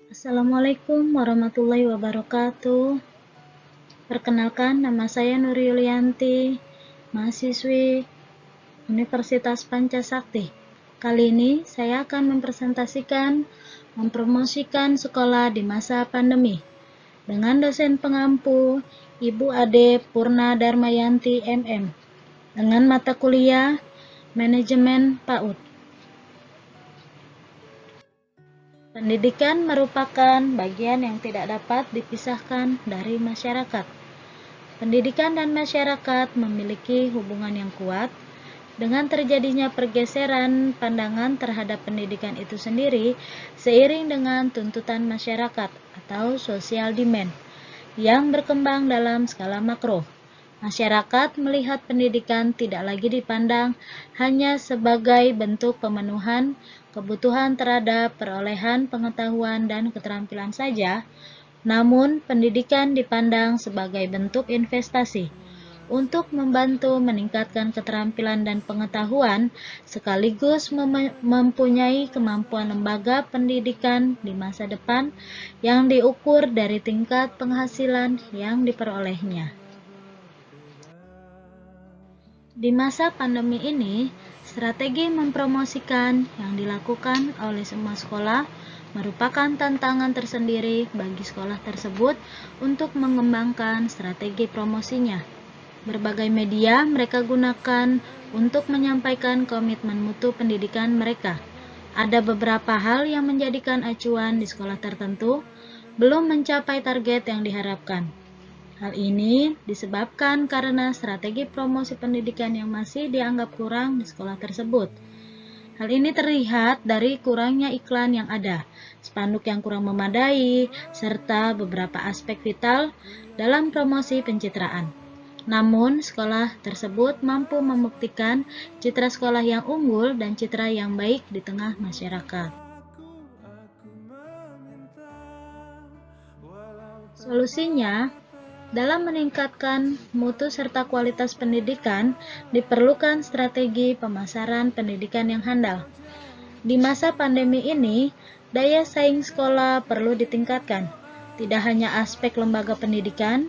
Assalamualaikum warahmatullahi wabarakatuh. Perkenalkan, nama saya Nur Yulianti, mahasiswi Universitas Pancasakti. Kali ini saya akan mempromosikan sekolah di masa pandemi dengan dosen pengampu Ibu Ade Purna Darmayanti MM dengan mata kuliah Manajemen PAUD. Pendidikan merupakan bagian yang tidak dapat dipisahkan dari masyarakat. Pendidikan dan masyarakat memiliki hubungan yang kuat. Dengan terjadinya pergeseran pandangan terhadap pendidikan itu sendiri seiring dengan tuntutan masyarakat atau social demand yang berkembang dalam skala makro. Masyarakat melihat pendidikan tidak lagi dipandang hanya sebagai bentuk pemenuhan kebutuhan terhadap perolehan pengetahuan dan keterampilan saja, namun pendidikan dipandang sebagai bentuk investasi untuk membantu meningkatkan keterampilan dan pengetahuan, sekaligus mempunyai kemampuan lembaga pendidikan di masa depan yang diukur dari tingkat penghasilan yang diperolehnya. Di masa pandemi ini, strategi mempromosikan yang dilakukan oleh semua sekolah merupakan tantangan tersendiri bagi sekolah tersebut untuk mengembangkan strategi promosinya. Berbagai media mereka gunakan untuk menyampaikan komitmen mutu pendidikan mereka. Ada beberapa hal yang menjadikan acuan di sekolah tertentu belum mencapai target yang diharapkan. Hal ini disebabkan karena strategi promosi pendidikan yang masih dianggap kurang di sekolah tersebut. Hal ini terlihat dari kurangnya iklan yang ada, spanduk yang kurang memadai, serta beberapa aspek vital dalam promosi pencitraan. Namun, sekolah tersebut mampu membuktikan citra sekolah yang unggul dan citra yang baik di tengah masyarakat. Solusinya, dalam meningkatkan mutu serta kualitas pendidikan, diperlukan strategi pemasaran pendidikan yang handal. Di masa pandemi ini, daya saing sekolah perlu ditingkatkan. Tidak hanya aspek lembaga pendidikan,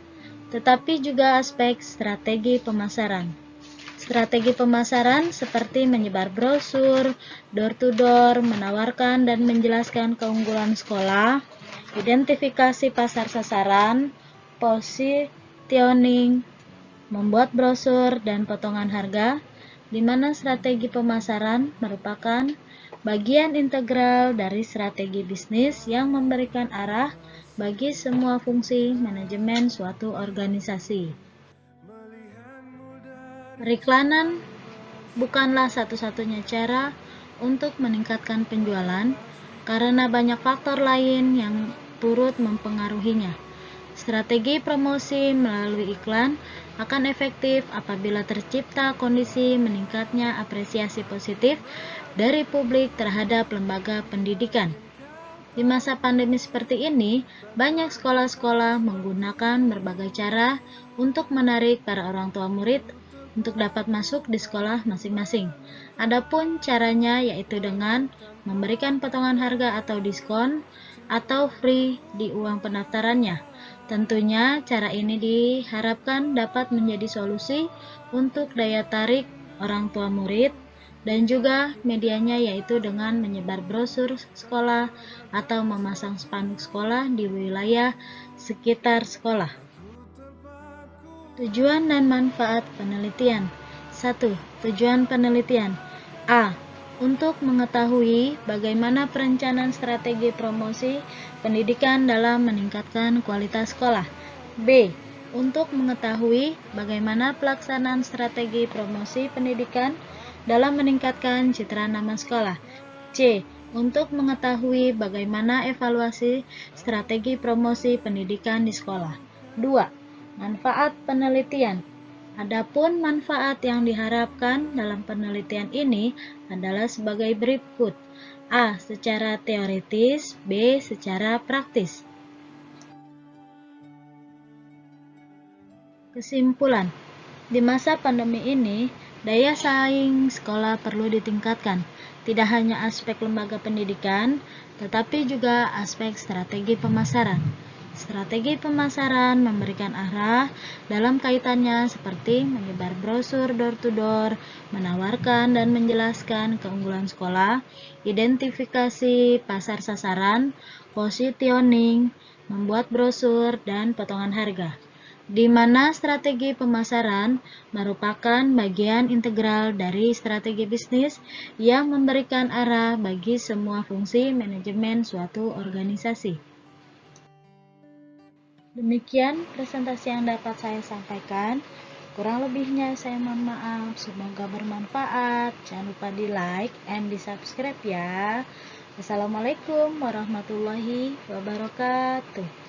tetapi juga aspek strategi pemasaran. Strategi pemasaran seperti menyebar brosur, door-to-door, menawarkan dan menjelaskan keunggulan sekolah, identifikasi pasar sasaran, positioning, membuat brosur dan potongan harga, di mana strategi pemasaran merupakan bagian integral dari strategi bisnis yang memberikan arah bagi semua fungsi manajemen suatu organisasi. Periklanan bukanlah satu-satunya cara untuk meningkatkan penjualan, karena banyak faktor lain yang turut mempengaruhinya. Strategi promosi melalui iklan akan efektif apabila tercipta kondisi meningkatnya apresiasi positif dari publik terhadap lembaga pendidikan. Di masa pandemi seperti ini, banyak sekolah-sekolah menggunakan berbagai cara untuk menarik para orang tua murid untuk dapat masuk di sekolah masing-masing. Adapun caranya yaitu dengan memberikan potongan harga atau diskon atau free di uang pendaftarannya. Tentunya cara ini diharapkan dapat menjadi solusi untuk daya tarik orang tua murid dan juga medianya yaitu dengan menyebar brosur sekolah atau memasang spanduk sekolah di wilayah sekitar sekolah. Tujuan dan manfaat penelitian. 1. Tujuan penelitian. A. Untuk mengetahui bagaimana perencanaan strategi promosi pendidikan dalam meningkatkan kualitas sekolah. B. Untuk mengetahui bagaimana pelaksanaan strategi promosi pendidikan dalam meningkatkan citra nama sekolah. C. Untuk mengetahui bagaimana evaluasi strategi promosi pendidikan di sekolah. 2. Manfaat penelitian. Adapun manfaat yang diharapkan dalam penelitian ini adalah sebagai berikut. A. Secara teoritis, B. Secara praktis. Kesimpulan, di masa pandemi ini, daya saing sekolah perlu ditingkatkan. tidak hanya aspek lembaga pendidikan, tetapi juga aspek strategi pemasaran. Strategi pemasaran memberikan arah dalam kaitannya seperti menyebar brosur door-to-door, menawarkan dan menjelaskan keunggulan sekolah, identifikasi pasar sasaran, positioning, membuat brosur, dan potongan harga, di mana strategi pemasaran merupakan bagian integral dari strategi bisnis yang memberikan arah bagi semua fungsi manajemen suatu organisasi. Demikian presentasi yang dapat saya sampaikan. Kurang lebihnya saya mohon maaf. Semoga bermanfaat. Jangan lupa di like and di subscribe ya. Wassalamualaikum warahmatullahi wabarakatuh.